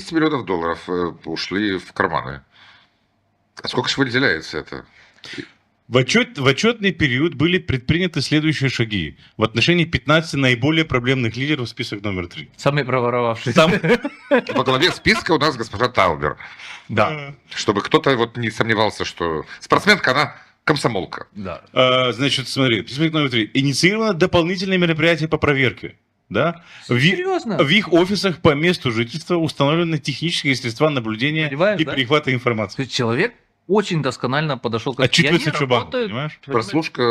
200 миллионов долларов ушли в карманы. А сколько же выделяется это? В отчетный период были предприняты следующие шаги в отношении 15 наиболее проблемных лидеров в список номер 3. Самый проворовавшийся. Во главе списка у нас госпожа Таубер. Да. Чтобы кто-то вот не сомневался, что спортсменка, она комсомолка. Да. Значит, смотри, список номер 3. Инициировано дополнительное мероприятие по проверке. Да? Серьезно? В их офисах по месту жительства установлены технические средства наблюдения Понимаешь, и да? перехвата информации. То есть человек очень досконально подошел к Отчитывается Они Чубан, работают, понимаешь? Прослушка...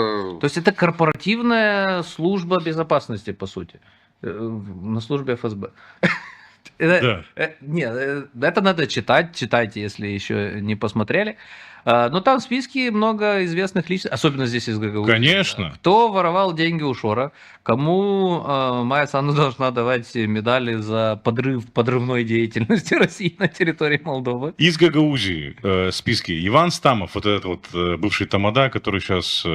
То есть это корпоративная служба безопасности, по сути. На службе ФСБ. Да. Нет, это надо читать. Читайте, если еще не посмотрели. Но там в списке много известных личностей, особенно здесь из ГГУ. Конечно. Кто воровал деньги у Шора, кому Майя Санду должна давать медали за подрывной деятельности России на территории Молдовы. Из Гагаузии списки. Иван Стамов, вот этот вот бывший тамада, который сейчас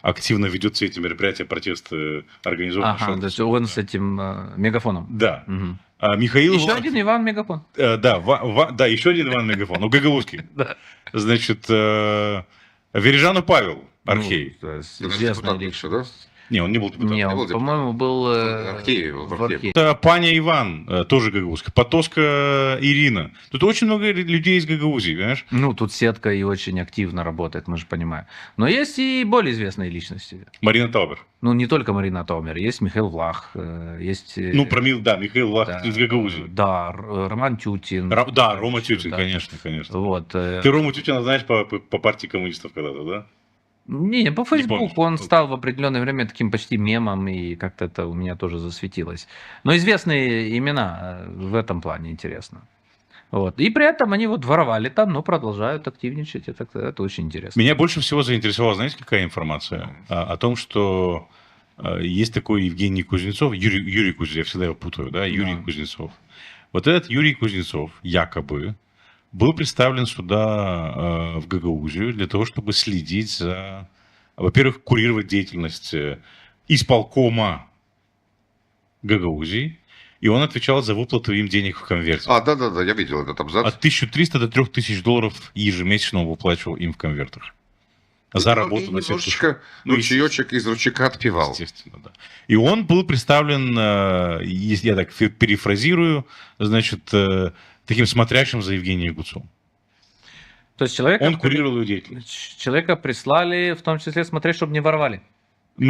активно ведет все эти мероприятия, протесты организованные. Ага, то есть он с этим мегафоном. Да. Мгм. Михаил... Еще один Иван Мегафон. Да, еще один Иван Мегафон, гагаузский. Да. Значит, Вережану Павел, архей. Ну, то есть Это известная депутат бывший, да? личность. Не, он не был депутатом. Не, был он, депутат. по-моему, был Археев, в в Археев. Архееве. Это Паня Иван, тоже гагаузская. Потоска Ирина. Тут очень много людей из Гагаузии, понимаешь? Ну, тут сетка и очень активно работает, мы же понимаем. Но есть и более известные личности. Марина Таубер. Ну, не только Марина Таумер, есть Михаил Влах, есть... Ну, Михаил Влах да, из Гагаузии. Да, Роман Тютин. Да, Рома Тютин, Да. конечно. Вот. Ты Рому Тютина знаешь по партии коммунистов когда-то, да? Не, по Фейсбуку помнишь. он стал в определенное время таким почти мемом, и как-то это у меня тоже засветилось. Но известные имена в этом плане интересно. Вот. И при этом они вот воровали там, но продолжают активничать. Это очень интересно. Меня больше всего заинтересовала, знаете, какая информация? О том, что есть такой Евгений Кузнецов, Юрий Кузнецов, я всегда его путаю, да, Юрий Кузнецов. Вот этот Юрий Кузнецов якобы был представлен сюда в Гагаузию для того, чтобы следить за, во-первых, курировать деятельность исполкома Гагаузии, и он отвечал за выплату им денег в конверте. Да, я видел этот абзац. От 1300 до 3000 долларов ежемесячно он выплачивал им в конвертах. За работу на немножечко ручеечек из ручейка отпевал. Естественно, да. И он был представлен, если я так перефразирую, значит, таким смотрящим за Евгением Гуцом. То есть человека, Он курировал ее деятельность. человека прислали, в том числе смотреть, чтобы не воровали.